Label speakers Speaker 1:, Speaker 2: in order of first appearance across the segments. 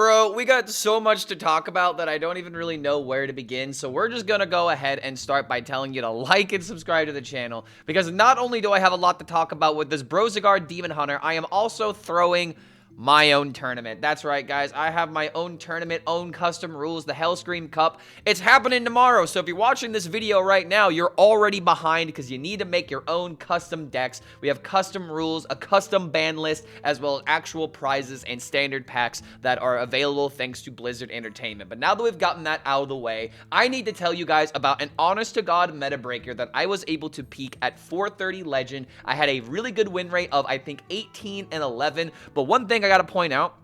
Speaker 1: Bro, we got so much to talk about that I don't even really know where to begin, so we're just gonna go ahead and start by telling you to like and subscribe to the channel, because not only do I have a lot to talk about with this Broxigar Demon Hunter, I am also throwing my own tournament. That's right, guys. I have my own tournament, own custom rules, the HELLSCREAM Cup. It's happening tomorrow, so if you're watching this video right now, you're already behind because you need to make your own custom decks. We have custom rules, a custom ban list, as well as actual prizes and standard packs that are available thanks to Blizzard Entertainment. But now that we've gotten that out of the way, I need to tell you guys about an honest-to-God meta breaker that I was able to peak at 430 Legend. I had a really good win rate of, I think, 18 and 11, but one thing I gotta point out,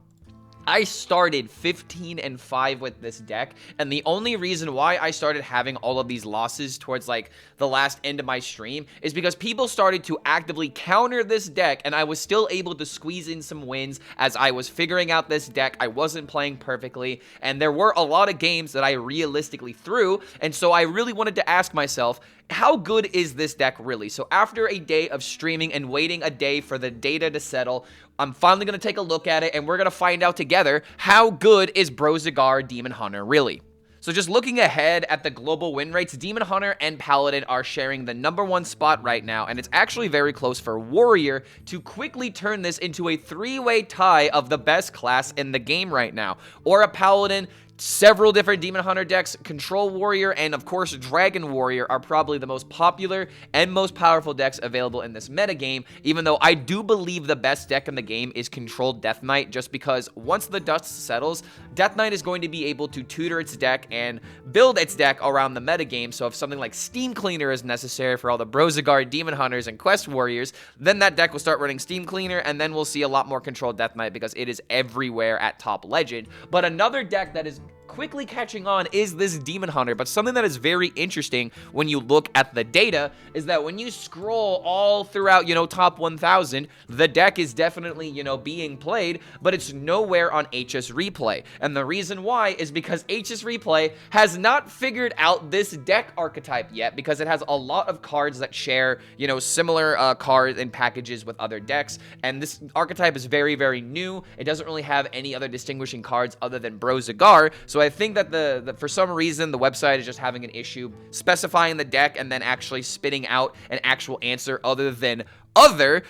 Speaker 1: I started 15-5 with this deck, and the only reason why I started having all of these losses towards like the last end of my stream is because people started to actively counter this deck, and I was still able to squeeze in some wins as I was figuring out this deck. I wasn't playing perfectly, and there were a lot of games that I realistically threw, and so I really wanted to ask myself, how good is this deck really? So after a day of streaming and waiting a day for the data to settle, I'm finally going to take a look at it, and we're going to find out together how good is Broxigar Demon Hunter really. So just looking ahead at the global win rates, Demon Hunter and Paladin are sharing the #1 spot right now, and it's actually very close for Warrior to quickly turn this into a three-way tie of the best class in the game right now. Or a Paladin, several different Demon Hunter decks, Control Warrior, and of course Dragon Warrior are probably the most popular and most powerful decks available in this metagame, even though I do believe the best deck in the game is Controlled Death Knight, just because once the dust settles, Death Knight is going to be able to tutor its deck and build its deck around the metagame, so if something like Steam Cleaner is necessary for all the Broxigar Demon Hunters and Quest Warriors, then that deck will start running Steam Cleaner, and then we'll see a lot more Controlled Death Knight because it is everywhere at top legend. But another deck that is quickly catching on is this Demon Hunter, but something that is very interesting when you look at the data is that when you scroll all throughout, top 1000, the deck is definitely, being played, but it's nowhere on HSReplay. And the reason why is because HSReplay has not figured out this deck archetype yet, because it has a lot of cards that share, similar cards and packages with other decks, and this archetype is very, very new. It doesn't really have any other distinguishing cards other than Broxigar, so I think that for some reason the website is just having an issue specifying the deck and then actually spitting out an actual answer other than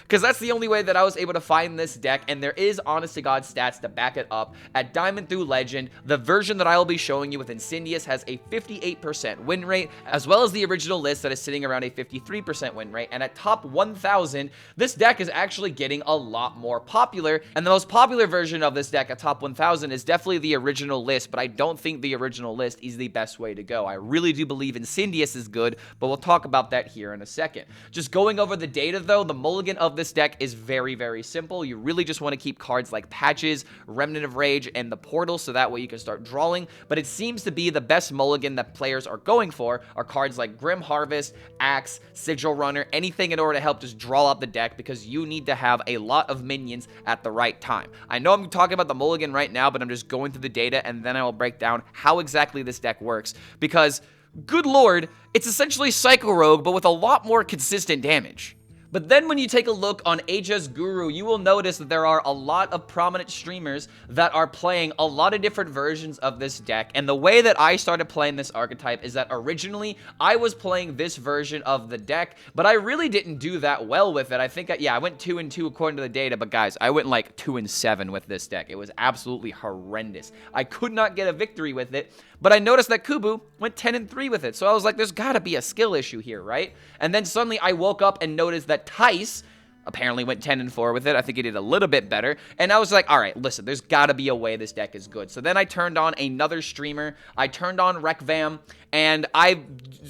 Speaker 1: because that's the only way that I was able to find this deck, and there is honest-to-God stats to back it up. At Diamond through Legend, the version that I will be showing you with Incendious has a 58% win rate, as well as the original list that is sitting around a 53% win rate, and at top 1000, this deck is actually getting a lot more popular, and the most popular version of this deck at top 1000 is definitely the original list, but I don't think the original list is the best way to go. I really do believe Incendious is good, but we'll talk about that here in a second. Just going over the data, though, the mulligan of this deck is very, very simple. You really just want to keep cards like Patches, Remnant of Rage, and the Portal, so that way you can start drawing, but it seems to be the best mulligan that players are going for are cards like Grim Harvest, Axe, Sigil Runner, anything in order to help just draw out the deck, because you need to have a lot of minions at the right time. I know I'm talking about the mulligan right now, but I'm just going through the data, and then I will break down how exactly this deck works, because, good lord, it's essentially Psycho Rogue, but with a lot more consistent damage. But then when you take a look on HS Guru, you will notice that there are a lot of prominent streamers that are playing a lot of different versions of this deck. And the way that I started playing this archetype is that originally I was playing this version of the deck, but I really didn't do that well with it. I think, I went 2-2 according to the data, but guys, I went like 2-7 with this deck. It was absolutely horrendous. I could not get a victory with it, but I noticed that Kubu went 10-3 with it. So I was like, there's gotta be a skill issue here, right? And then suddenly I woke up and noticed that Tice apparently went 10-4 with it. I think he did a little bit better. And I was like, all right, listen, there's got to be a way this deck is good. So then I turned on another streamer. I turned on Rekvam, and I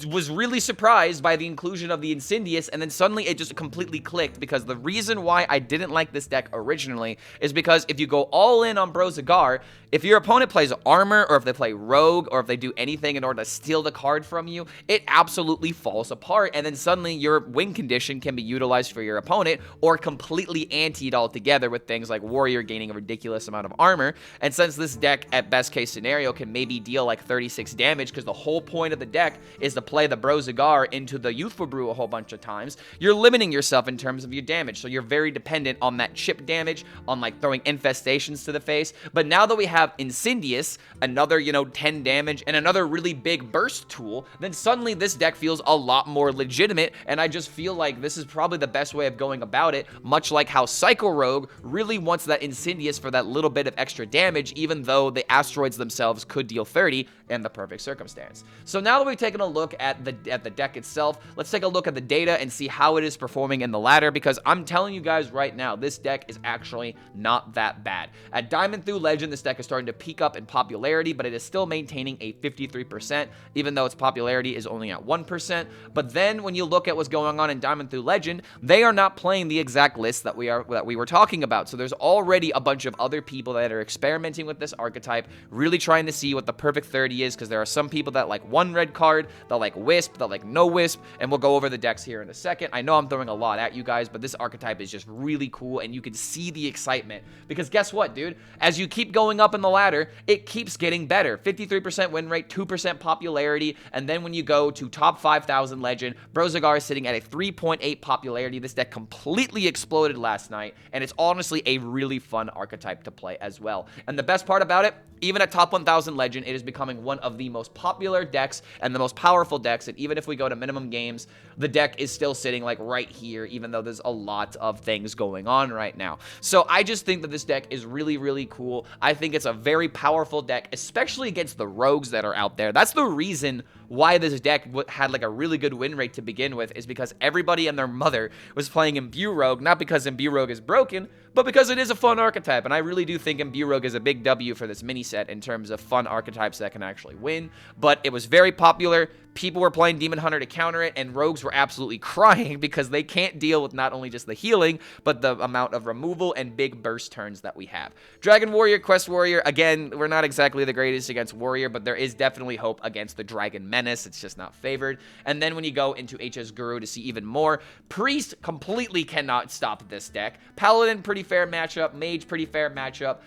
Speaker 1: was really surprised by the inclusion of the Incendious, and then suddenly it just completely clicked, because the reason why I didn't like this deck originally is because if you go all in on Broxigar, if your opponent plays Armor, or if they play Rogue, or if they do anything in order to steal the card from you, it absolutely falls apart, and then suddenly your win condition can be utilized for your opponent, or completely anti it altogether with things like Warrior gaining a ridiculous amount of armor. And since this deck, at best case scenario, can maybe deal like 36 damage, because the whole point of the deck is to play the Broxigar into the Youthful Brew a whole bunch of times, you're limiting yourself in terms of your damage. So you're very dependent on that chip damage, on like throwing infestations to the face. But now that we have Incendious, another, 10 damage, and another really big burst tool, then suddenly this deck feels a lot more legitimate, and I just feel like this is probably the best way of going about it, much like how Psycho Rogue really wants that Incendious for that little bit of extra damage, even though the asteroids themselves could deal 30 in the perfect circumstance. So now that we've taken a look at the deck itself, let's take a look at the data and see how it is performing in the ladder, because I'm telling you guys right now, this deck is actually not that bad. At Diamond through Legend, this deck is starting to peak up in popularity, but it is still maintaining a 53%, even though its popularity is only at 1%. But then when you look at what's going on in Diamond through Legend, they are not playing the exact list that we were talking about. So there's already a bunch of other people that are experimenting with this archetype, really trying to see what the perfect 30 is, because there are some people that like one red card, that like Wisp, that like no Wisp, and we'll go over the decks here in a second. I know I'm throwing a lot at you guys, but this archetype is just really cool, and you can see the excitement, because guess what, dude? As you keep going up in the ladder, it keeps getting better. 53% win rate, 2% popularity, and then when you go to top 5,000 Legend, Broxigar is sitting at a 3.8 popularity. This deck completely exploded last night, and it's honestly a really fun archetype to play as well. And the best part about it, even at top 1,000 Legend, it is becoming one of the most popular decks and the most powerful decks, and even if we go to minimum games, the deck is still sitting like right here, even though there's a lot of things going on right now. So I just think that this deck is really, really cool. I think it's a very powerful deck, especially against the rogues that are out there. That's the reason why this deck had like a really good win rate to begin with, is because everybody and their mother was playing Imbue Rogue, not because Imbue Rogue is broken, but because it is a fun archetype, and I really do think Imbue Rogue is a big W for this mini set in terms of fun archetypes that can actually win. But it was very popular. People were playing Demon Hunter to counter it, and rogues were absolutely crying because they can't deal with not only just the healing, but the amount of removal and big burst turns that we have. Dragon Warrior, Quest Warrior, again, we're not exactly the greatest against Warrior, but there is definitely hope against the Dragon Menace. It's just not favored. And then when you go into HS Guru to see even more, Priest completely cannot stop this deck. Paladin, pretty fair matchup. Mage, pretty fair matchup.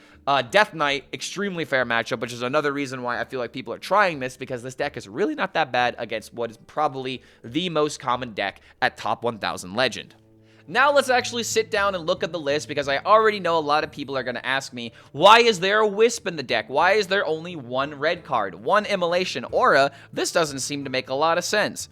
Speaker 1: Death Knight, extremely fair matchup, which is another reason why I feel like people are trying this, because this deck is really not that bad against what is probably the most common deck at top 1,000 Legend. Now let's actually sit down and look at the list, because I already know a lot of people are going to ask me, why is there a Wisp in the deck? Why is there only one red card, one Immolation Aura? This doesn't seem to make a lot of sense.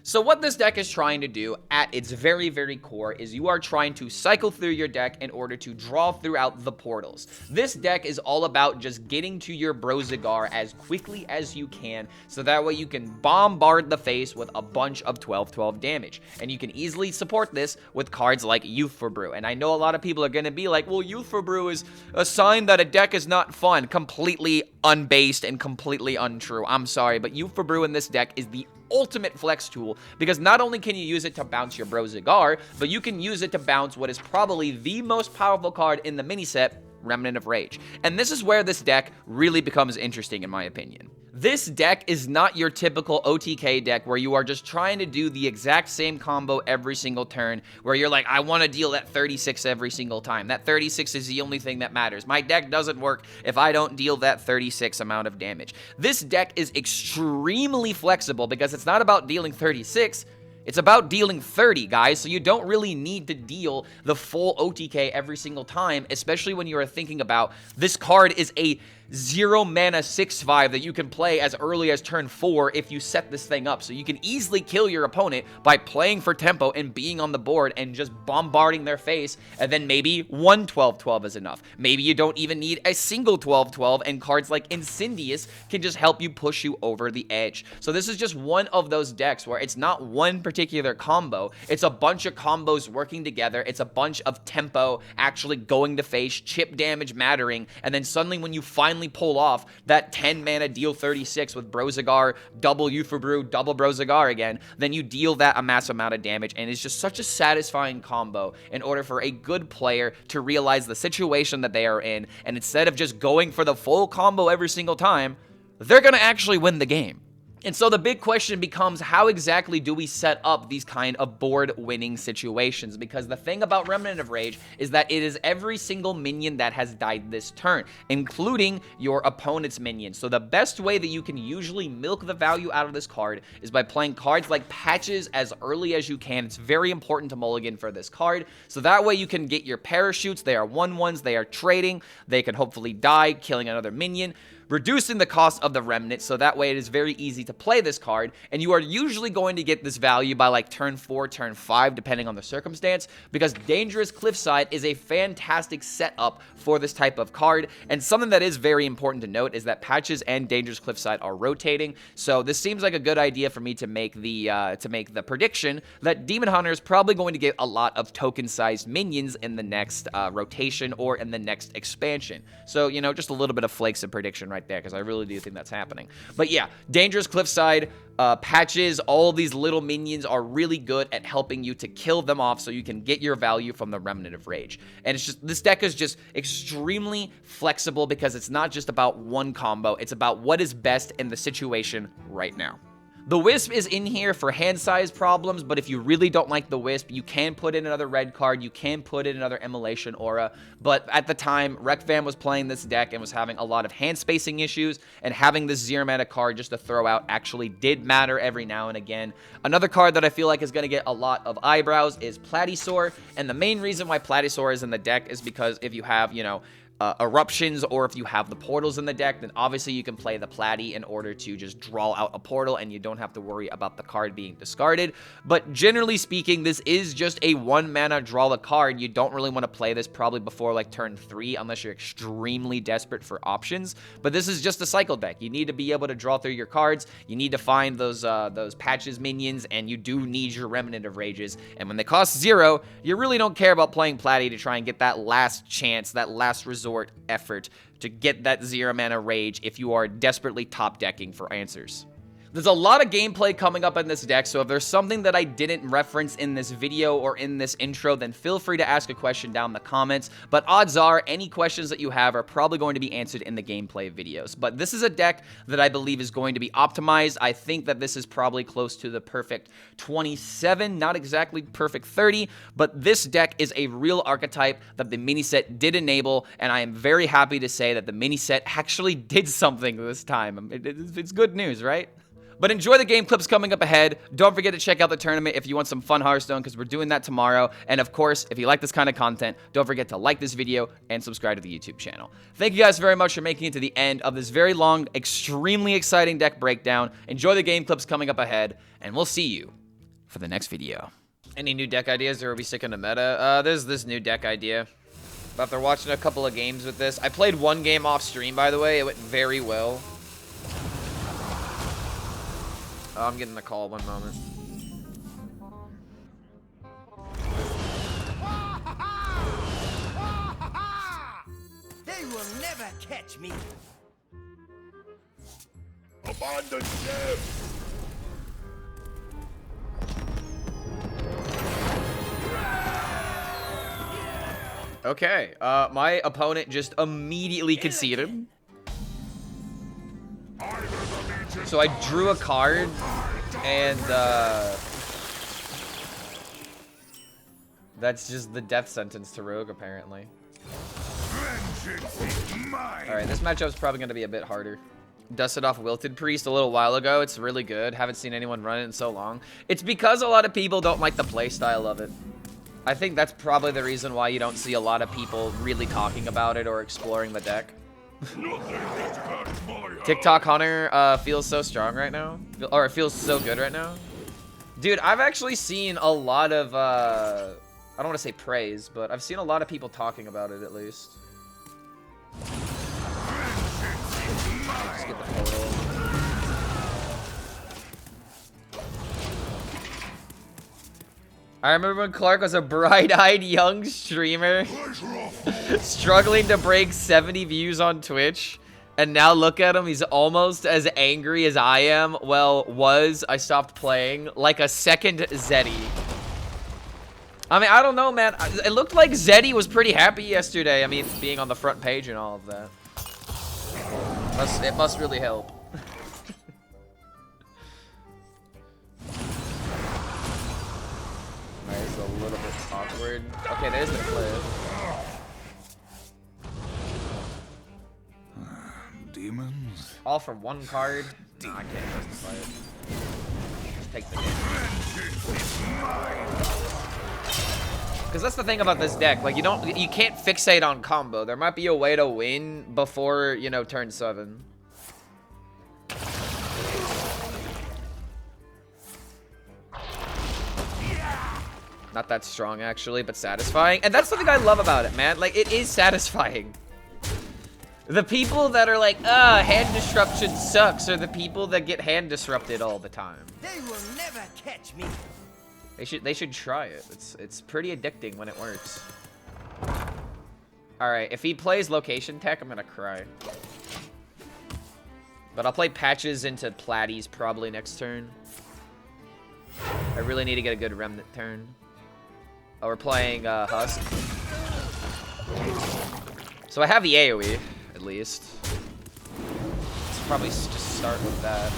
Speaker 1: So what this deck is trying to do at its very, very core is you are trying to cycle through your deck in order to draw throughout the portals. This deck is all about just getting to your Broxigar as quickly as you can, so that way you can bombard the face with a bunch of 12-12 damage. And you can easily support this with cards like Youthful Brew. And I know a lot of people are going to be like, well, Youthful Brew is a sign that a deck is not fun. Completely unbased and completely untrue. I'm sorry, but Youthful Brew in this deck is the ultimate flex tool, because not only can you use it to bounce your Broxigar, but you can use it to bounce what is probably the most powerful card in the mini set, Remnant of Rage. And this is where this deck really becomes interesting, in my opinion. This deck is not your typical OTK deck where you are just trying to do the exact same combo every single turn, where you're like, I want to deal that 36 every single time. That 36 is the only thing that matters. My deck doesn't work if I don't deal that 36 amount of damage. This deck is extremely flexible, because it's not about dealing 36, it's about dealing 30, guys, so you don't really need to deal the full OTK every single time, especially when you are thinking about this card is a 0 mana 6/5 that you can play as early as turn 4 if you set this thing up. So you can easily kill your opponent by playing for tempo and being on the board and just bombarding their face, and then maybe one 12-12 is enough. Maybe you don't even need a single 12-12, and cards like Incendious can just help you push you over the edge. So this is just one of those decks where it's not one particular combo, it's a bunch of combos working together. It's a bunch of tempo actually going to face, chip damage mattering, and then suddenly when you finally pull off that 10 mana deal 36 with Broxigar, double Youthful Brew, double Broxigar again, then you deal that a massive amount of damage, and it's just such a satisfying combo in order for a good player to realize the situation that they are in, and instead of just going for the full combo every single time, they're gonna actually win the game. And so the big question becomes, how exactly do we set up these kind of board-winning situations? Because the thing about Remnant of Rage is that it is every single minion that has died this turn, including your opponent's minion. So the best way that you can usually milk the value out of this card is by playing cards like Patches as early as you can. It's very important to mulligan for this card, so that way you can get your parachutes. They are 1/1s, they are trading, they can hopefully die, killing another minion, reducing the cost of the remnant, so that way it is very easy to play this card, and you are usually going to get this value by like turn 4, turn 5, depending on the circumstance, because Dangerous Cliffside is a fantastic setup for this type of card. And something that is very important to note is that Patches and Dangerous Cliffside are rotating, so this seems like a good idea for me to make the prediction that Demon Hunter is probably going to get a lot of token-sized minions in the next rotation or in the next expansion. So, you know, just a little bit of flakes of prediction right there, because I really do think that's happening. But yeah, Dangerous Cliffside, Patches, all these little minions are really good at helping you to kill them off so you can get your value from the Remnant of Rage. And it's just, this deck is just extremely flexible because it's not just about one combo, it's about what is best in the situation right now. The Wisp is in here for hand size problems, but if you really don't like the Wisp, you can put in another red card, you can put in another Immolation Aura, but at the time, Rekfam was playing this deck and was having a lot of hand spacing issues, and having this 0 mana card just to throw out actually did matter every now and again. Another card that I feel like is going to get a lot of eyebrows is Platysaur, and the main reason why Platysaur is in the deck is because if you have, you know, eruptions, or if you have the portals in the deck, then obviously you can play the Platy in order to just draw out a portal and you don't have to worry about the card being discarded. But generally speaking, this is just a 1 mana draw a card. You don't really want to play this probably before like turn 3 unless you're extremely desperate for options. But this is just a cycle deck. You need to be able to draw through your cards. You need to find those Patches minions, and you do need your Remnant of Rages. And when they cost 0, you really don't care about playing Platy to try and get that last chance, that last resort effort to get that 0 mana rage if you are desperately top decking for answers. There's a lot of gameplay coming up in this deck, so if there's something that I didn't reference in this video or in this intro, then feel free to ask a question down in the comments, but odds are any questions that you have are probably going to be answered in the gameplay videos. But this is a deck that I believe is going to be optimized. I think that this is probably close to the perfect 27, not exactly perfect 30, but this deck is a real archetype that the mini set did enable, and I am very happy to say that the mini set actually did something this time. It's good news, right? But enjoy the game clips coming up ahead. Don't forget to check out the tournament if you want some fun Hearthstone, because we're doing that tomorrow. And of course, if you like this kind of content, don't forget to like this video and subscribe to the YouTube channel. Thank you guys very much for making it to the end of this very long, extremely exciting deck breakdown. Enjoy the game clips coming up ahead, and we'll see you for the next video. Any new deck ideas, or are we sticking to meta? There's this new deck idea. But after watching a couple of games with this, I played one game off stream, by the way. It went very well. Oh, I'm getting the call, one moment.
Speaker 2: They will never catch me.
Speaker 3: Abandon ship!
Speaker 1: Okay, my opponent just immediately conceded. So I drew a card, and that's just the death sentence to Rogue, apparently. Alright, this matchup's probably going to be a bit harder. Dusted off Wilted Priest a little while ago. It's really good. Haven't seen anyone run it in so long. It's because a lot of people don't like the playstyle of it. I think that's probably the reason why you don't see a lot of people really talking about it or exploring the deck. TikTok Hunter feels so strong right now, or it feels so good right now. Dude, I've actually seen a lot of I don't want to say praise, but I've seen a lot of people talking about it at least. Let's get the portal. I remember when Clark was a bright-eyed young streamer struggling to break 70 views on Twitch, and now look at him, he's almost as angry as I am. Well, I stopped playing, like a second Zeddy. I mean, I don't know, man. It looked like Zeddy was pretty happy yesterday. I mean, being on the front page and all of that. It must really help. card. Okay, there's the cliff.
Speaker 3: Demons?
Speaker 1: All for one card? No, I can't justify it. Just take the damage. Because that's the thing about this deck. Like, you can't fixate on combo. There might be a way to win before, you know, turn 7. Not that strong, actually, but satisfying. And that's something I love about it, man. Like, it is satisfying. The people that are like, hand disruption sucks, are the people that get hand disrupted all the time.
Speaker 2: They will never catch me.
Speaker 1: They should try it. It's pretty addicting when it works. All right, if he plays location tech, I'm gonna cry. But I'll play patches into Platties probably next turn. I really need to get a good remnant turn. Oh, we're playing Husk. So I have the AoE, at least. Let's probably just start with that.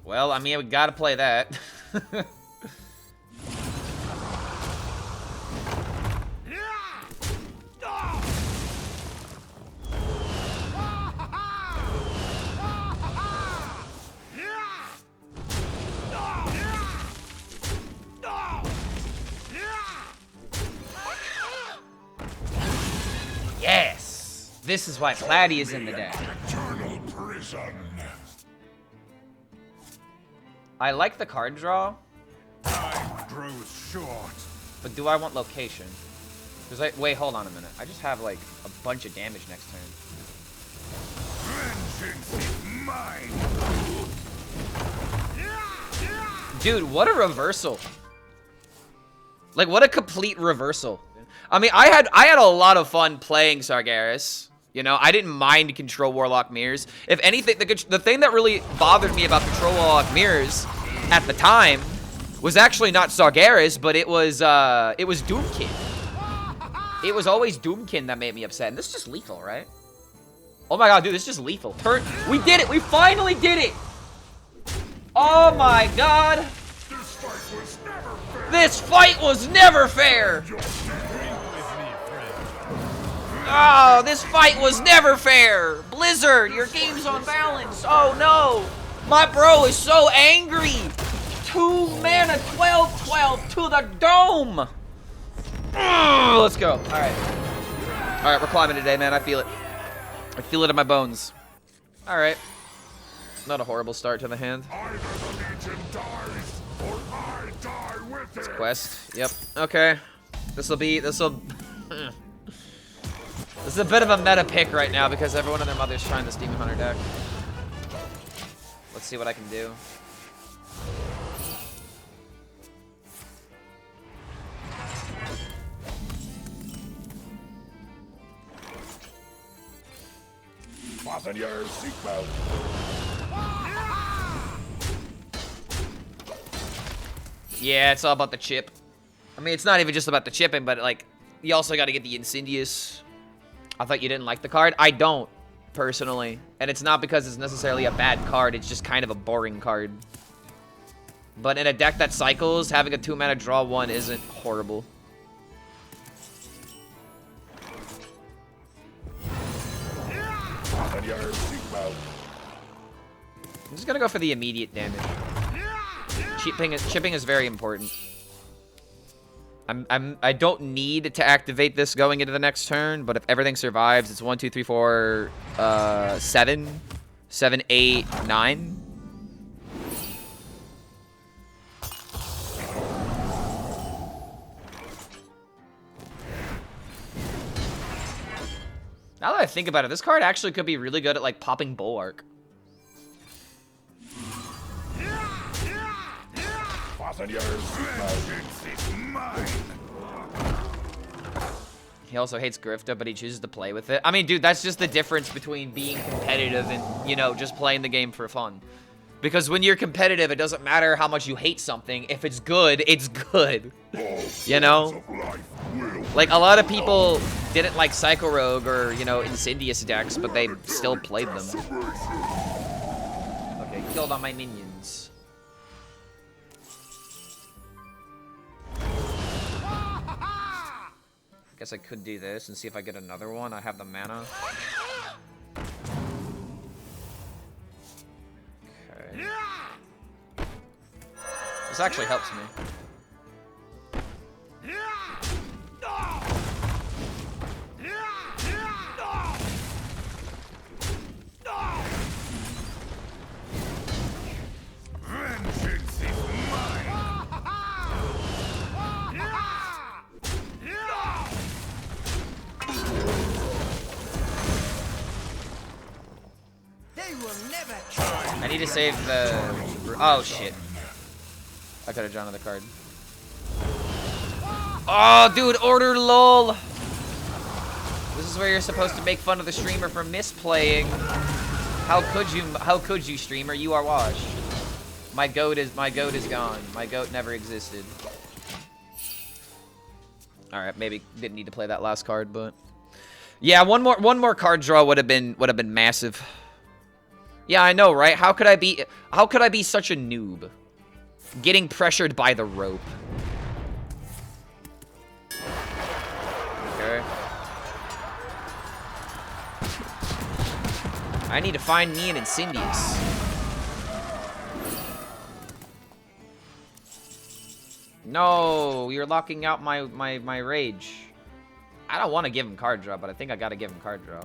Speaker 1: Well, I mean, we gotta play that. Yes! This is why Platty is in the deck.
Speaker 3: Eternal prison.
Speaker 1: I like the card draw,
Speaker 3: Time grows short.
Speaker 1: but do I want location? Because wait, hold on a minute. I just have like a bunch of damage next turn.
Speaker 3: Vengeance is mine.
Speaker 1: Dude, what a reversal. Like, what a complete reversal. I mean, I had a lot of fun playing Sargeras. You know, I didn't mind Control Warlock Mirrors. If anything, the thing that really bothered me about Control Warlock Mirrors at the time was actually not Sargeras, but it was Doomkin. It was always Doomkin that made me upset. And this is just lethal, right? Oh my god, dude, this is just lethal. We did it! We finally did it! Oh my god! This fight was never fair! Oh, this fight was never fair! Blizzard, your game's on balance! Oh no! My bro is so angry! 2 mana, 12/12 to the dome! Ugh, let's go. Alright. Alright, we're climbing today, man. I feel it. I feel it in my bones. Alright. Not a horrible start to the hand.
Speaker 3: Either the Legion dies, or I die with it.
Speaker 1: Quest. Yep. Okay. This is a bit of a meta pick right now because everyone and their mother's trying this Demon Hunter deck. Let's see what I can do.
Speaker 3: Fasten your seatbelt.
Speaker 1: Yeah, it's all about the chip. I mean, it's not even just about the chipping, but like, you also got to get the Incendious. I thought you didn't like the card. I don't, personally. And it's not because it's necessarily a bad card. It's just kind of a boring card. But in a deck that cycles, having a 2 mana draw 1 isn't horrible.
Speaker 3: Fasten your seatbelt.
Speaker 1: I'm just gonna go for the immediate damage. Chipping is very important. I don't need to activate this going into the next turn, but if everything survives, it's 1, 2, 3, 4, 7, 7, 8, 9. Now that I think about it, this card actually could be really good at like popping Bulwark.
Speaker 3: Fasten your seatbelt. It's mine.
Speaker 1: He also hates Grifta, but he chooses to play with it. I mean, dude, that's just the difference between being competitive and, you know, just playing the game for fun. Because when you're competitive, it doesn't matter how much you hate something. If it's good, it's good. You know? Like, a lot of people didn't like Psycho Rogue or, you know, Insidious decks, but they still played them. Okay, killed all my minions. Guess I could do this and see if I get another one. I have the mana. Okay. This actually helps me. I need to save the... Oh, shit. I could have drawn another card. Oh, dude, order lol. This is where you're supposed to make fun of the streamer for misplaying. How could you, streamer? You are washed. My goat is gone. My goat never existed. All right, maybe didn't need to play that last card, but yeah, one more card draw would have been massive. Yeah, I know, right? How could I be such a noob? Getting pressured by the rope. Okay. I need to find me an Insidious. No, you're locking out my rage. I don't want to give him card draw, but I think I gotta give him card draw.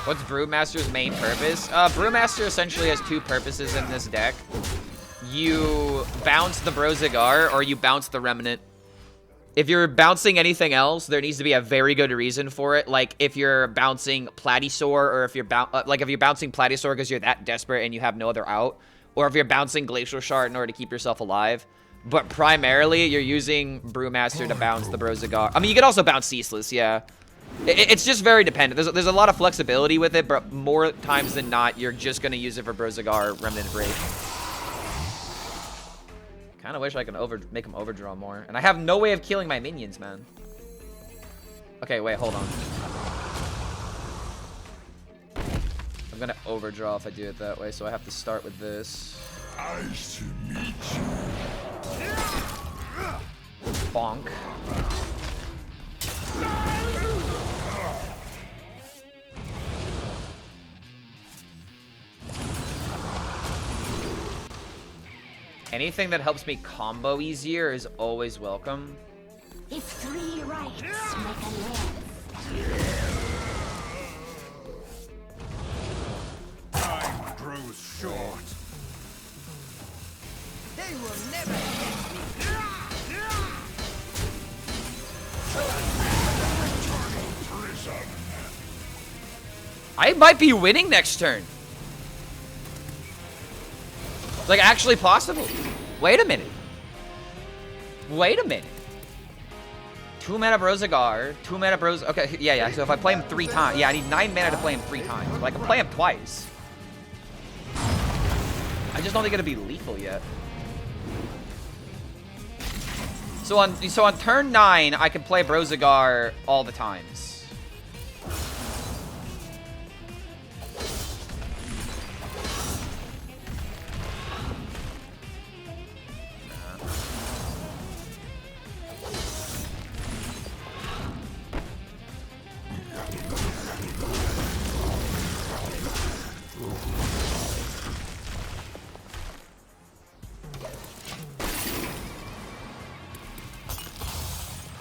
Speaker 1: What's Brewmaster's main purpose? Brewmaster essentially has two purposes in this deck. You bounce the Broxigar or you bounce the Remnant. If you're bouncing anything else, there needs to be a very good reason for it. Like if you're bouncing Platysaur, or if you're bouncing Platysaur because you're that desperate and you have no other out, or if you're bouncing Glacial Shard in order to keep yourself alive. But primarily, you're using Brewmaster to bounce the Broxigar. I mean, you can also bounce Ceaseless, yeah. It's just very dependent. There's a lot of flexibility with it, but more times than not, you're just gonna use it for Broxigar, Remnant Break. Kind of wish I could make him overdraw more. And I have no way of killing my minions, man. Okay, wait, hold on. I'm gonna overdraw if I do it that way, so I have to start with this.
Speaker 3: Nice to meet you.
Speaker 1: Bonk. Anything that helps me combo easier is always welcome.
Speaker 4: If three rights make a left.
Speaker 3: Time grows short.
Speaker 2: They will never catch me.
Speaker 1: I might be winning next turn. It's like actually possible. Wait a minute. Wait a minute. 2 mana Broxigar, 2 mana Bros. Okay, yeah. So if I play him 3 times, yeah, I need 9 mana to play him 3 times. But I can play him twice. I just don't think it'll be lethal yet. So on turn 9, I can play Broxigar all the times.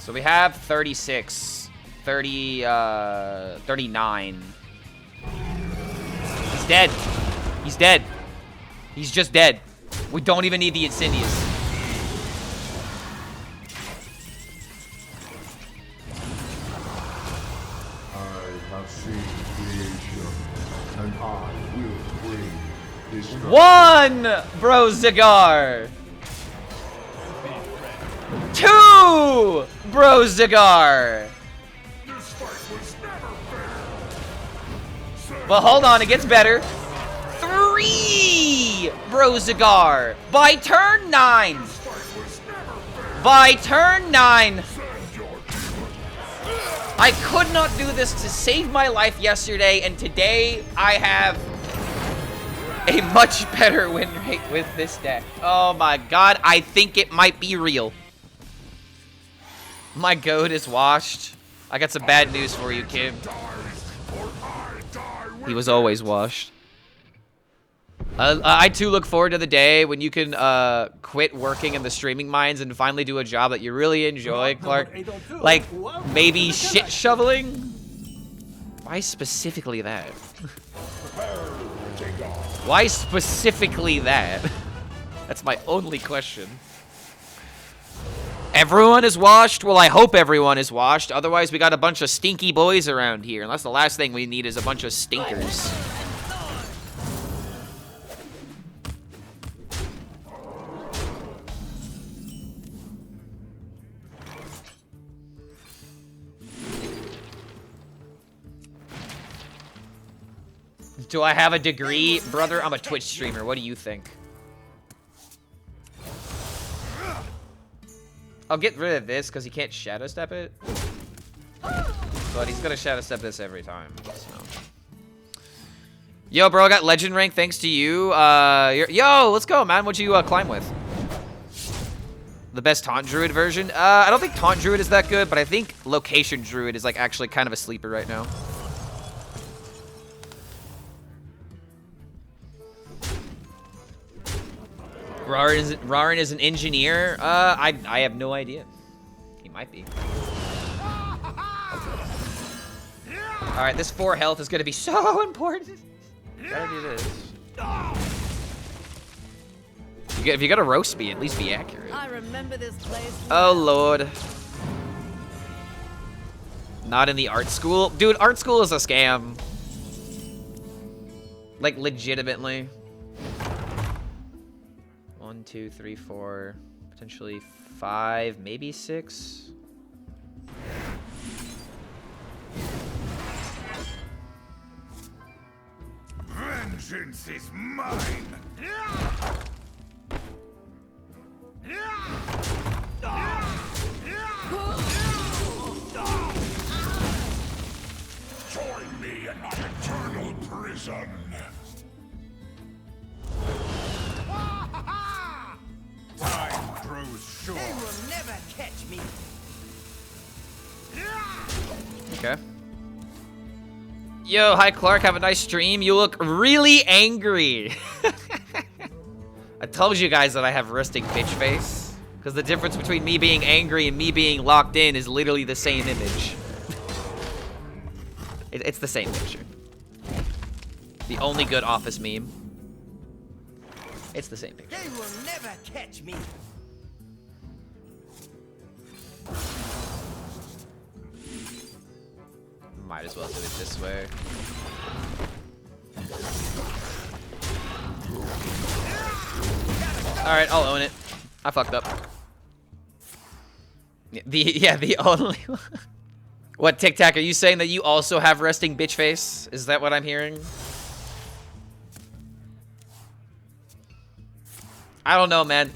Speaker 1: So we have 36, 30, 39. He's dead. He's dead. He's just dead. We don't even need the Insidious.
Speaker 3: I have seen creation, and I will bring destruction.
Speaker 1: 1 Broxigar. 2 Broxigar.
Speaker 3: This fight was never fair.
Speaker 1: But hold on, it gets better. 3 Broxigar by turn 9.
Speaker 3: This fight was never fair.
Speaker 1: By turn 9.
Speaker 3: Send your demons.
Speaker 1: I could not do this to save my life yesterday, and today I have a much better win rate with this deck. Oh my god, I think it might be real. My goat is washed. I got some bad news for you, kid.
Speaker 3: Dies, or I die with
Speaker 1: He was always washed. I too look forward to the day when you can quit working in the streaming mines and finally do a job that you really enjoy, Clark. Like, maybe shit shoveling? Why specifically that? Why specifically that? That's my only question. Everyone is washed? Well, I hope everyone is washed. Otherwise, we got a bunch of stinky boys around here. And that's the last thing we need is a bunch of stinkers. Do I have a degree? Brother, I'm a Twitch streamer. What do you think? I'll get rid of this because he can't shadow step it. But he's gonna shadow step this every time. So. Yo, bro, I got legend rank thanks to you. Yo, let's go, man. What'd you climb with? The best Taunt Druid version? I don't think Taunt Druid is that good, but I think Location Druid is like actually kind of a sleeper right now. Rarin is an engineer? I have no idea. He might be. Alright, this 4 health is gonna be so important. Gotta do this. If you gotta roast me, at least be accurate.
Speaker 5: I remember this place.
Speaker 1: Oh lord. Not in the art school? Dude, art school is a scam. Like, legitimately. 1, 2, 3, 4, potentially 5, maybe 6.
Speaker 3: vengeance is mine. Join me in my eternal prison. Time grows short.
Speaker 2: They will never catch me.
Speaker 1: Okay. Yo, hi Clark, have a nice stream. You look really angry. I told you guys that I have resting bitch face. Because the difference between me being angry and me being locked in is literally the same image. It's the same picture. The only good office meme. It's the same picture.
Speaker 2: They will never catch me.
Speaker 1: Might as well do it this way. Alright, I'll own it. I fucked up. The only one. What, Tic Tac, are you saying that you also have resting bitch face? Is that what I'm hearing? I don't know, man.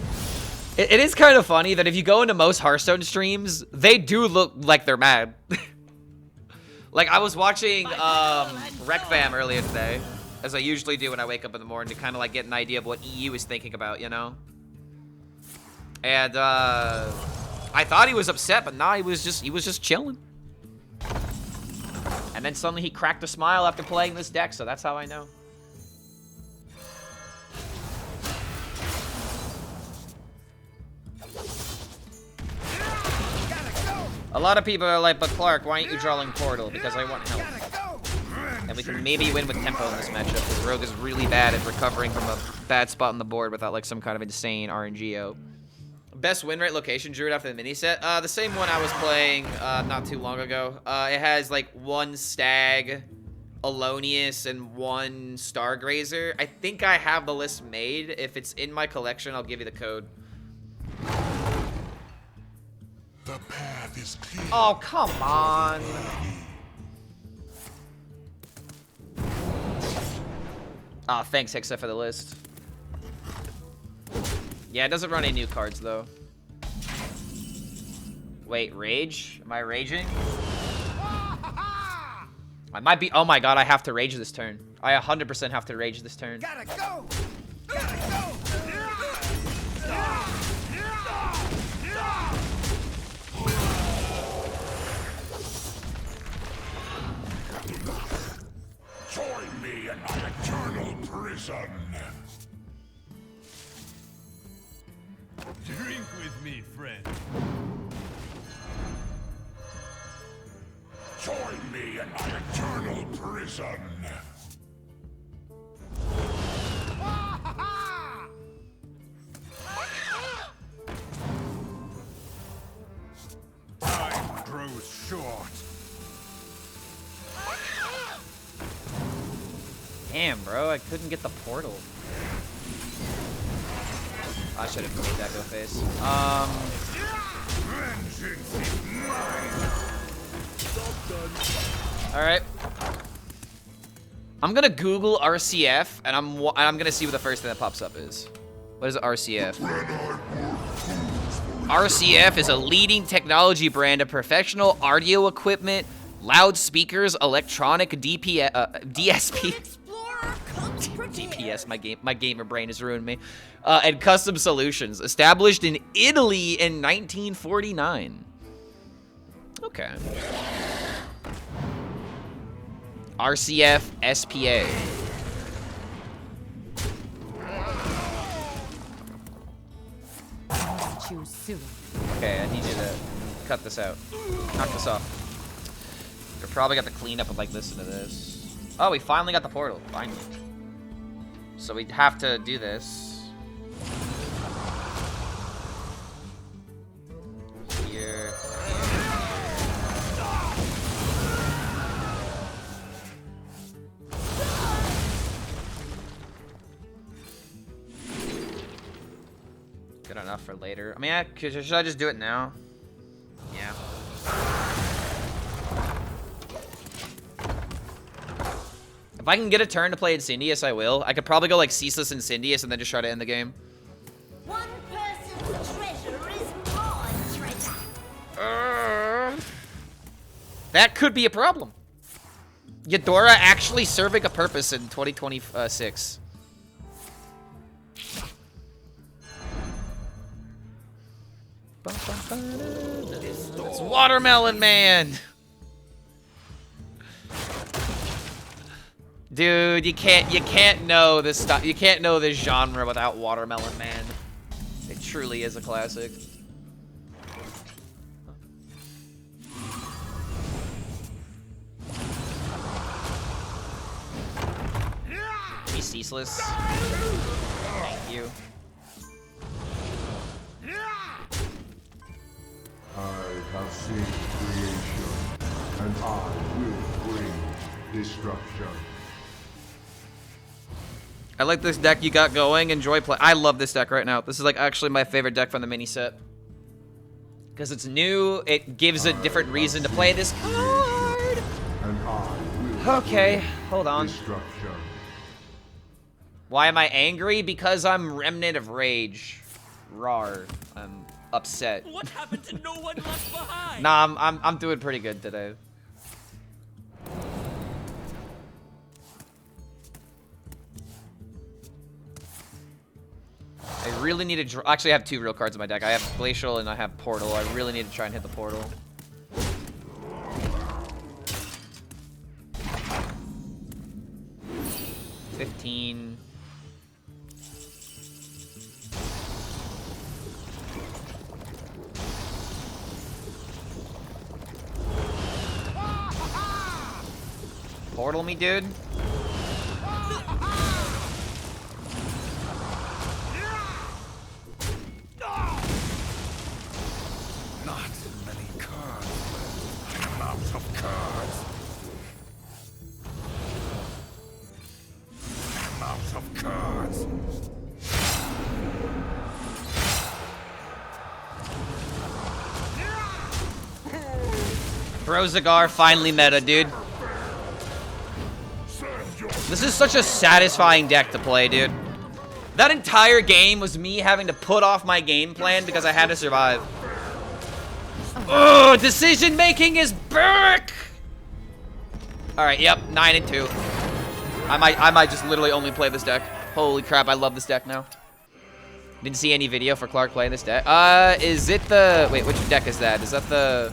Speaker 1: It is kind of funny that if you go into most Hearthstone streams, they do look like they're mad. Like, I was watching RecFam earlier today, as I usually do when I wake up in the morning to kind of like get an idea of what EU is thinking about, you know? And I thought he was upset, but nah, he was just chilling. And then suddenly he cracked a smile after playing this deck, so that's how I know. A lot of people are like, but Clark, why aren't you drawing Portal? Because I want help. And we can maybe win with tempo in this matchup, because Rogue is really bad at recovering from a bad spot on the board without like some kind of insane RNGO. Best win rate location Druid after the mini set? The same one I was playing not too long ago. It has like 1 Stag, Alonius, and 1 Stargrazer. I think I have the list made. If it's in my collection, I'll give you the code.
Speaker 3: The path is clear.
Speaker 1: Oh, come on. Oh, thanks, Hexa, for the list. Yeah, it doesn't run any new cards, though. Wait, rage? Am I raging? I might be. Oh my god, I have to rage this turn. I 100% have to rage this turn.
Speaker 2: Gotta go! Gotta go!
Speaker 3: Join me in my eternal prison.
Speaker 5: Drink with me, friend.
Speaker 3: Join me in my eternal prison.
Speaker 5: Time grows short.
Speaker 1: Damn, bro, I couldn't get the portal. I should have made that go face.
Speaker 5: Vengeance is mine.
Speaker 1: All right. I'm gonna Google RCF, and I'm gonna see what the first thing that pops up is. What is RCF? RCF is a leading technology brand of professional audio equipment, loudspeakers, electronic DSP.
Speaker 4: Explorer comes
Speaker 1: DPS, my gamer brain has ruined me. And custom solutions, established in Italy in 1949. Okay. RCF SPA.
Speaker 4: Choose soon.
Speaker 1: Okay, I need you to cut this out. Knock this off. We probably got to clean up and like listen to this. Oh, we finally got the portal. Finally. So we have to do this. Here. Good enough for later. I mean, should I just do it now? Yeah. If I can get a turn to play Incendious, I will. I could probably go like Ceaseless Incendious and then just try to end the game.
Speaker 4: One person's treasure is my treasure.
Speaker 1: That could be a problem. Eudora actually serving a purpose in 2026. It's Watermelon Man. Dude, you can't know this stuff. You can't know this genre without Watermelon Man. It truly is a classic. Be ceaseless. Thank you.
Speaker 3: I have seen creation, and I will bring destruction.
Speaker 1: I like this deck you got going. Enjoy play. I love this deck right now. This is like actually my favorite deck from the mini set. Because it's new. It gives a different reason to play this card.
Speaker 3: And I will
Speaker 1: Okay, hold on.
Speaker 3: destruction.
Speaker 1: Why am I angry? Because I'm Remnant of Rage. Rawr. I'm upset.
Speaker 6: What happened to no one left behind?
Speaker 1: Nah, I'm doing pretty good today. I really need to draw. Actually, I have two real cards in my deck. I have Glacial and I have Portal. I really need to try and hit the Portal. $15. Portal me, dude.
Speaker 5: Not many cards. I'm out of cards. I'm out of cards.
Speaker 1: Broxigar finally meta, dude. This is such a satisfying deck to play, dude. That entire game was me having to put off my game plan because I had to survive. Oh, decision making is back. All right, yep, 9 and 2. I might just literally only play this deck. Holy crap, I love this deck now. Didn't see any video for Clark playing this deck. Is it the... Wait, which deck is that? Is that the...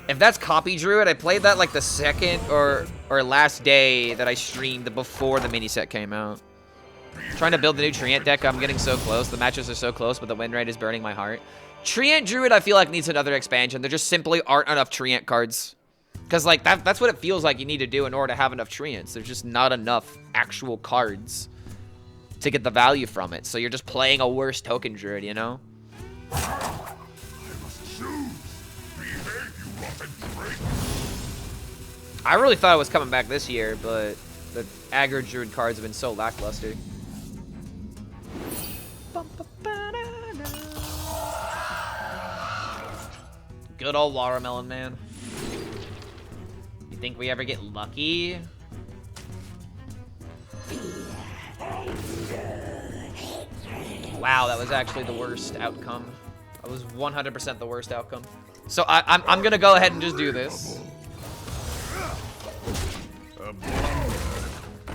Speaker 1: If that's Copy Druid, I played that like the second or last day that I streamed before the mini set came out. Trying to build the new Treant deck. I'm getting so close. The matches are so close, but the win rate is burning my heart. Treant Druid, I feel like, needs another expansion. There just simply aren't enough Treant cards. Because, like, that's what it feels like you need to do in order to have enough Treants. There's just not enough actual cards to get the value from it. So you're just playing a worse token Druid, you know?
Speaker 3: I must choose. Behave, you rotten prick.
Speaker 1: I really thought it was coming back this year, but the aggro Druid cards have been so lackluster. Good old Watermelon, man. You think we ever get lucky? Wow, that was actually the worst outcome. That was 100% the worst outcome. So I'm gonna go ahead and just do this.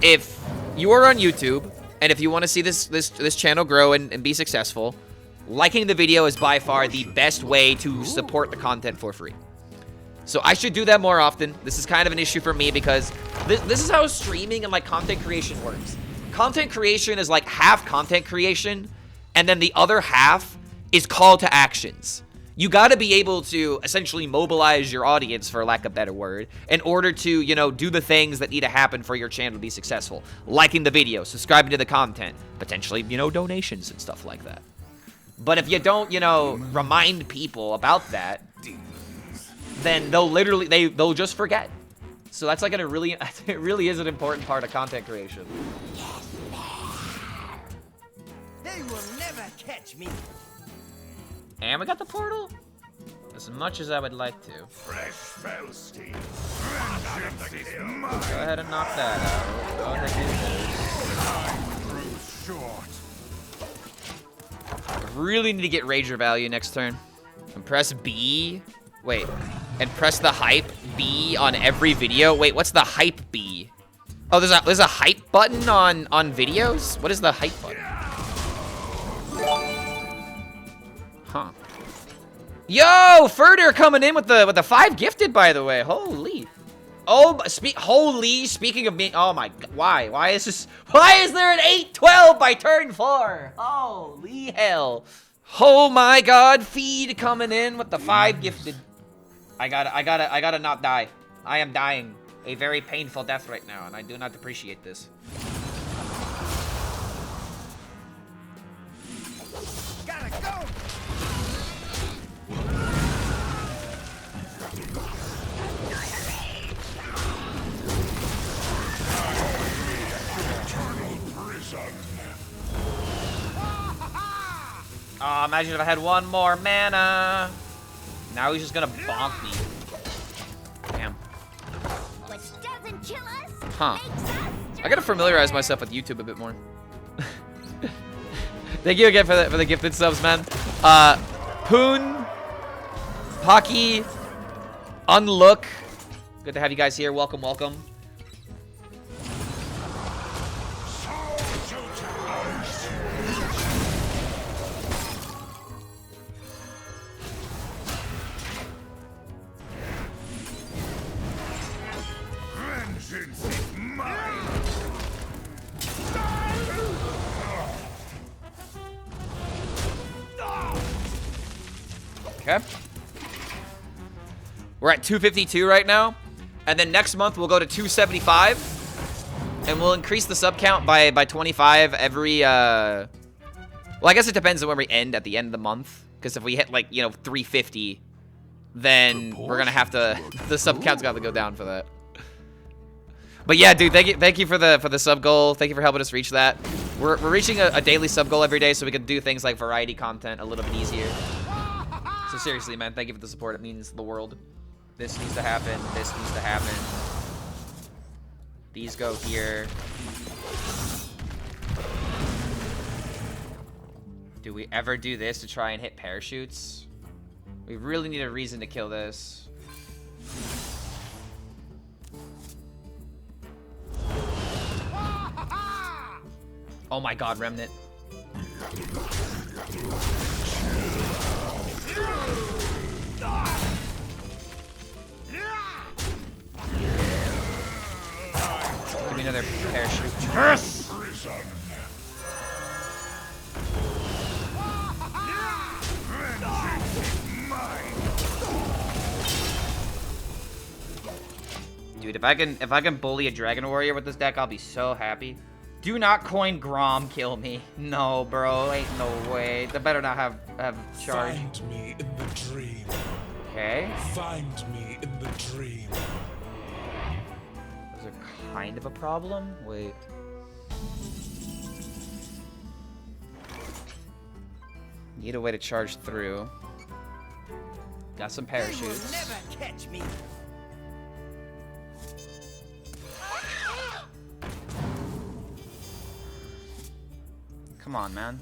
Speaker 1: If you are on YouTube, and if you want to see this channel grow and be successful, liking the video is by far the best way to support the content for free. So I should do that more often. This is kind of an issue for me because this is how streaming and like content creation works. Content creation is like half content creation, and then the other half is call to actions. You got to be able to essentially mobilize your audience, for lack of a better word, in order to, you know, do the things that need to happen for your channel to be successful. Liking the video, subscribing to the content, potentially, you know, donations and stuff like that. But if you don't, you know, remind people about that, then they'll just forget. So that's like it really is an important part of content creation.
Speaker 2: They will never catch me.
Speaker 1: And we got the portal? As much as I would like to.
Speaker 3: Fresh HELLSCREAM.
Speaker 1: Go ahead and knock that out. Go ahead and do this.
Speaker 5: Short.
Speaker 1: I really need to get Rager value next turn. And press B. Wait. And press the hype B on every video. Wait, what's the hype B? Oh, there's a hype button on videos? What is the hype button? Huh. Yo, Furter coming in with the 5 gifted, by the way. Holy. Oh, speaking of me. Oh my god. Why is there an 8-12 by turn 4? Holy hell. Oh my god, Feed coming in with the 5 gifted. I gotta not die. I am dying a very painful death right now, and I do not appreciate this.
Speaker 2: Gotta go.
Speaker 1: Oh, imagine if I had one more mana. Now he's just gonna bonk me. Damn.
Speaker 4: What doesn't kill us
Speaker 1: Huh.
Speaker 4: makes us
Speaker 1: I gotta familiarize myself with YouTube a bit more. Thank you again for the gifted subs, man. Poon, Pocky, Unlook. Good to have you guys here. Welcome, welcome.
Speaker 3: Vengeance is mine.
Speaker 1: Okay. We're at 252 right now. And then next month we'll go to 275. And we'll increase the sub count by 25 every well, I guess it depends on where we end at the end of the month. Because if we hit like, you know, 350, then we're gonna have to the sub count's gotta go down for that. But yeah, dude, thank you for the sub goal. Thank you for helping us reach that. We're reaching a daily sub goal every day, so we can do things like variety content a little bit easier. So seriously, man, thank you for the support. It means the world. This needs to happen. This needs to happen. These go here. Do we ever do this to try and hit parachutes? We really need a reason to kill this. Oh my god, Remnant. Give me another parachute. Yes! Dude, if I can bully a Dragon Warrior with this deck, I'll be so happy. Do not coin Grom kill me. No, bro, ain't no way. They better not have charge.
Speaker 3: Find me in the dream.
Speaker 1: Okay.
Speaker 3: Find me in the dream.
Speaker 1: Those are kind of a problem. Wait. Need a way to charge through. Got some
Speaker 2: They will
Speaker 1: parachutes.
Speaker 2: never catch me.
Speaker 1: Come on, man.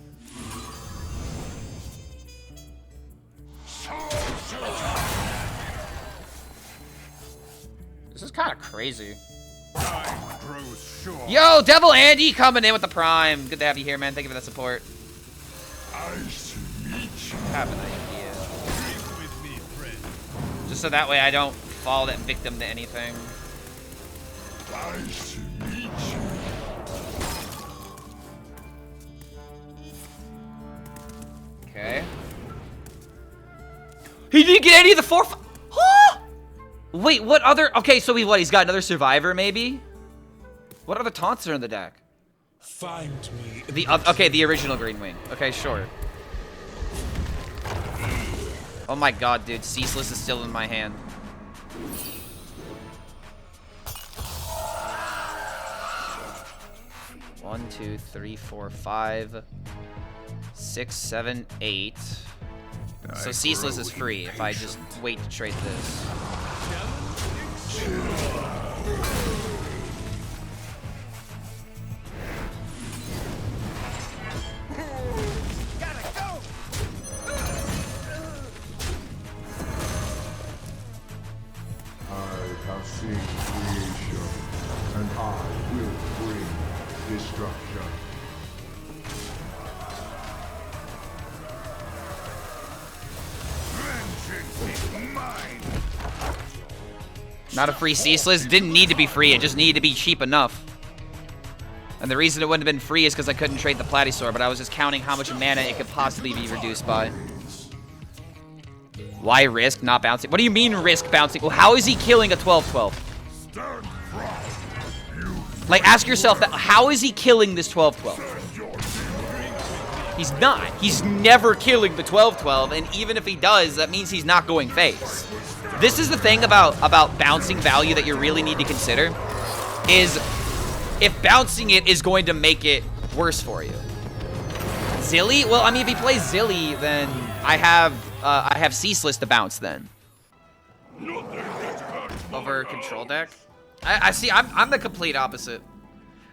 Speaker 1: This is kind of crazy.
Speaker 5: Time grows short.
Speaker 1: Yo, Devil Andy coming in with the Prime. Good to have you here, man. Thank you for that support.
Speaker 3: I shall meet you.
Speaker 1: Have an idea. Just so that way I don't fall that victim to anything.
Speaker 3: I shall meet you.
Speaker 1: Okay. He didn't get any of the 4. Huh? Wait, what other? Okay, so he's got another survivor, maybe? What other taunts are in the deck?
Speaker 3: Find me. In
Speaker 1: Okay, the original Green Wing. Okay, sure. Oh my god, dude. Ceaseless is still in my hand. One, 2, 3, 4, 5, 6, 7, 8. So Ceaseless is free if I just wait to trade this.
Speaker 2: Gotta go.
Speaker 7: I have seen creation, and I will bring destruction.
Speaker 5: Vengeance is mine.
Speaker 1: Not a free Ceaseless. Didn't need to be free. It just needed to be cheap enough. And the reason it wouldn't have been free is because I couldn't trade the Platysaur, but I was just counting how much mana it could possibly be reduced by. Why risk not bouncing? What do you mean risk bouncing? Well, how is he killing a 12-12?
Speaker 3: Stand proud.
Speaker 1: Like, ask yourself that. How is he killing this 12-12? He's not. He's never killing the 12-12, and even if he does, that means he's not going face. This is the thing about bouncing value that you really need to consider, is if bouncing it is going to make it worse for you. Zilly? Well, I mean, if he plays Zilly, then I have Ceaseless to bounce then. Over control deck? I see, I'm the complete opposite.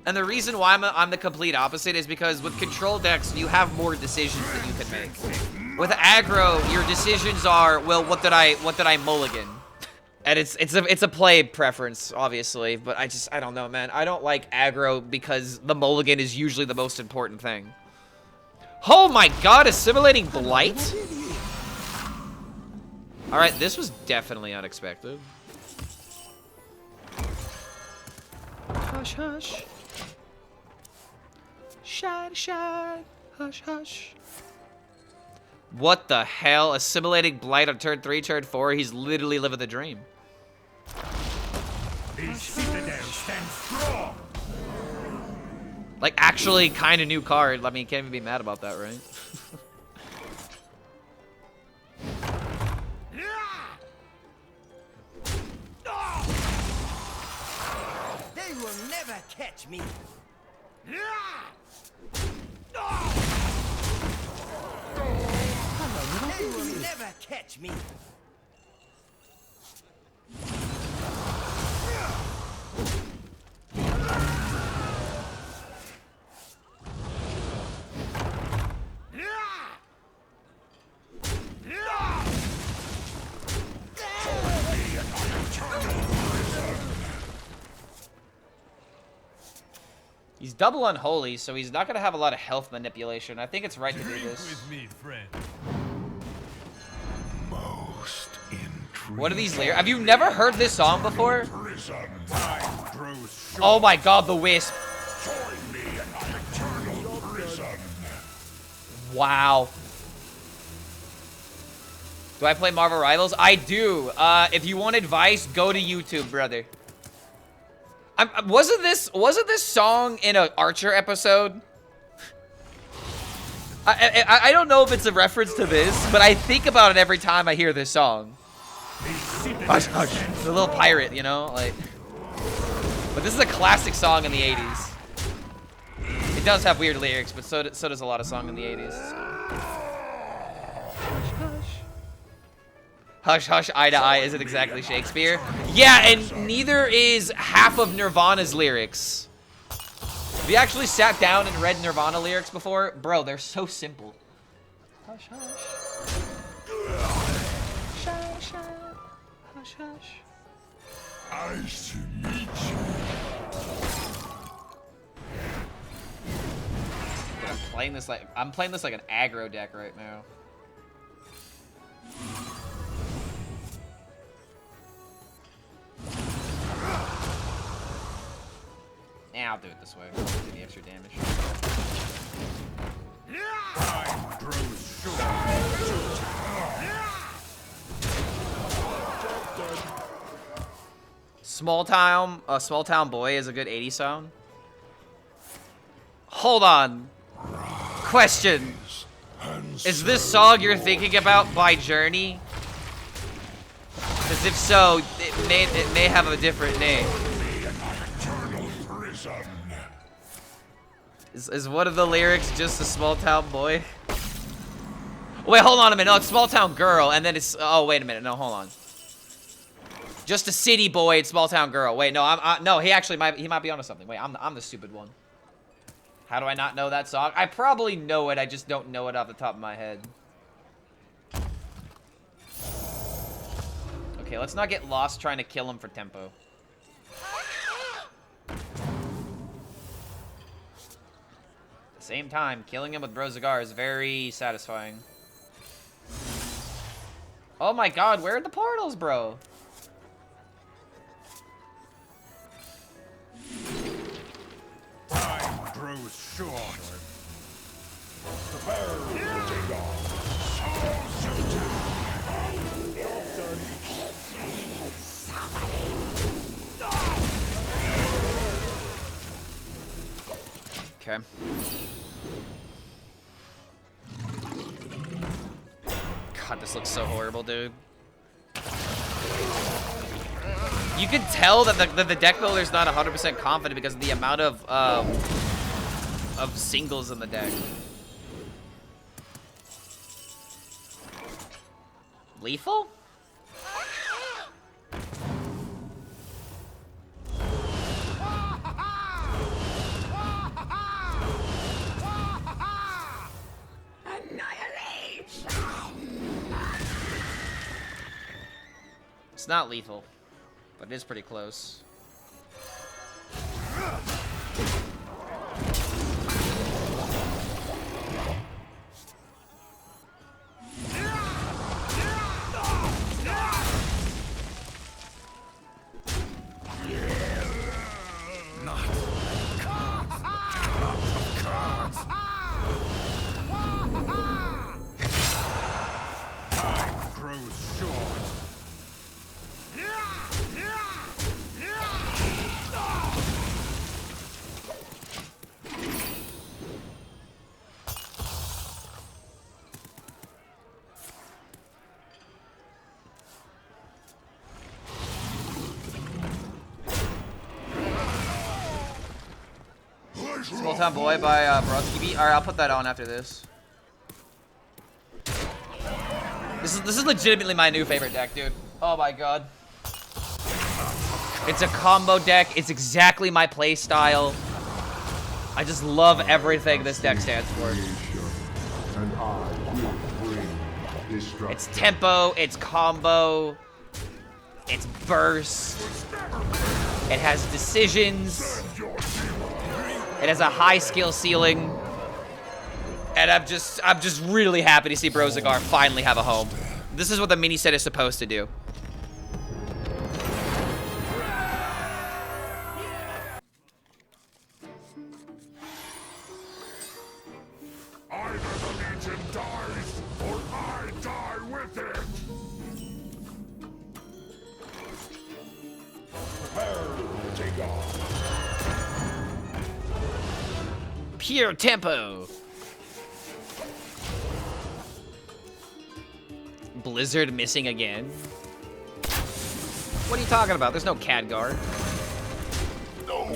Speaker 1: And the reason why I'm the complete opposite is because with control decks, you have more decisions that you can make. With aggro, your decisions are, well, what did I mulligan? And it's a play preference, obviously, but I don't know, man. I don't like aggro because the mulligan is usually the most important thing. Oh my god, assimilating blight? Alright, this was definitely unexpected. Hush, hush. Shine, shine. Hush, hush. What the hell? Assimilating blight on turn 3, turn 4? He's literally living the dream.
Speaker 5: These citadels stand strong.
Speaker 1: Like, actually, kind of new card. I mean, can't even be mad about that, right?
Speaker 2: They will never catch me. They will never catch me.
Speaker 1: double unholy, so he's not gonna have a lot of health manipulation. I think it's right to do this.
Speaker 5: With me, friend.
Speaker 3: Most intriguing.
Speaker 1: What are these lyrics? Have you never heard this song before?
Speaker 3: Prison.
Speaker 5: Time grows short.
Speaker 1: Oh my god, the wisp.
Speaker 3: Join me in my eternal prison.
Speaker 1: Wow. Do I play Marvel Rivals? I do. If you want advice, go to YouTube, brother. Wasn't this song in an Archer episode? I don't know if it's a reference to this, but I think about it every time I hear this song. Hush, hush. It's a little pirate, you know, like. But this is a classic song in the 80s. It does have weird lyrics, but so does a lot of song in the 80s. So. Hush, hush, eye to eye isn't exactly Shakespeare. Yeah, and neither is half of Nirvana's lyrics. Have you actually sat down and read Nirvana lyrics before? Bro, they're so simple. Hush, hush. Hush, hush. Hush, hush.
Speaker 3: Nice to meet you.
Speaker 1: I'm playing this like an aggro deck right now. Yeah, I'll do it this way. Do the extra damage.
Speaker 5: Time grows short.
Speaker 1: Small Town Boy is a good 80s song. Hold on. Question. Is this song you're thinking about by Journey? Because if so, it may have a different name. Is one of the lyrics just a small town boy? Wait, hold on a minute. No, it's small town girl, and then it's. Oh, wait a minute. No, hold on. Just a city boy, it's small town girl. Wait, no, no. He actually might be onto something. Wait, I'm the stupid one. How do I not know that song? I probably know it. I just don't know it off the top of my head. Okay, let's not get lost trying to kill him for tempo. Same time, killing him with Broxigar is very satisfying. Oh my god, where are the portals, bro?
Speaker 5: Time grows short.
Speaker 1: Okay. God, this looks so horrible, dude. You can tell that the deck builder's not 100% confident because of the amount of singles in the deck. Lethal? It's not lethal, but it is pretty close. Small Town Boy by Broxigar. Alright, I'll put that on after this. This is legitimately my new favorite deck, dude. Oh my god. It's a combo deck. It's exactly my play style. I just love everything this deck stands for.
Speaker 7: And I will bring destruction.
Speaker 1: It's tempo, it's combo, it's burst, it has decisions. It has a high skill ceiling. And I'm just really happy to see Broxigar finally have a home. This is what the mini set is supposed to do.
Speaker 3: Either the Legion dies, or I die with it!
Speaker 1: Pure tempo. Blizzard missing again. What are you talking about? There's no Khadgar.
Speaker 3: No!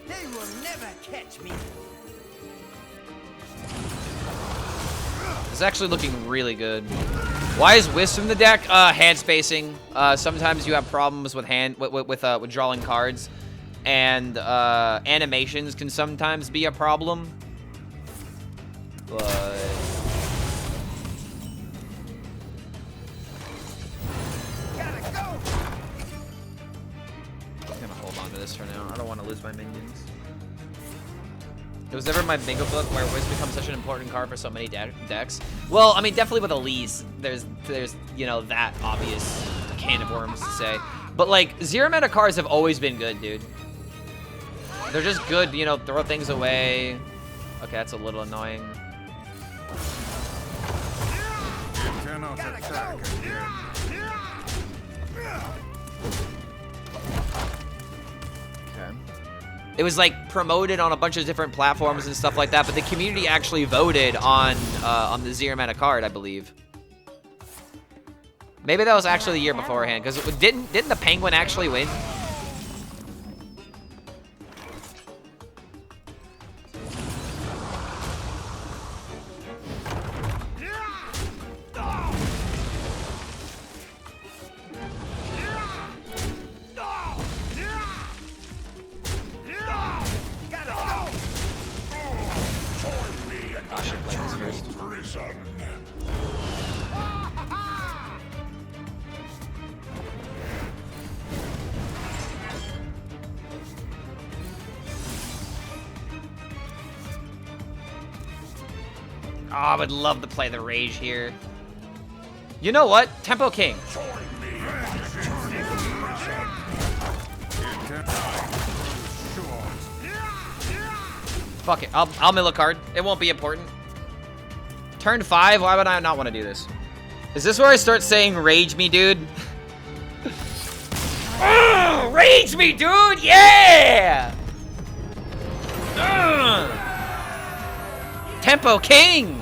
Speaker 2: They will never catch me.
Speaker 1: It's actually looking really good. Why is Wisp in the deck? Hand spacing. Sometimes you have problems with with drawing cards, and animations can sometimes be a problem. But
Speaker 2: Gotta go.
Speaker 1: I'm gonna hold on to this for now. I don't want to lose my minions. It was never in my bingo book where Wisp becomes such an important card for so many decks. Well, I mean, definitely with Elise, there's you know, that obvious can of worms to say. But like, 0-mana cards have always been good, dude. They're just good, you know, throw things away. Okay, that's a little annoying.
Speaker 5: You cannot attack again.
Speaker 1: Okay. It was like promoted on a bunch of different platforms and stuff like that, but the community actually voted on the 0-mana card, I believe. Maybe that was actually the year beforehand, because didn't the Penguin actually win? Oh, I would love to play the Rage here. You know what? Tempo King. Fuck it. I'll mill a card. It won't be important. Turn 5? Why would I not want to do this? Is this where I start saying rage me, dude? Oh, rage me, dude! Yeah! Tempo King!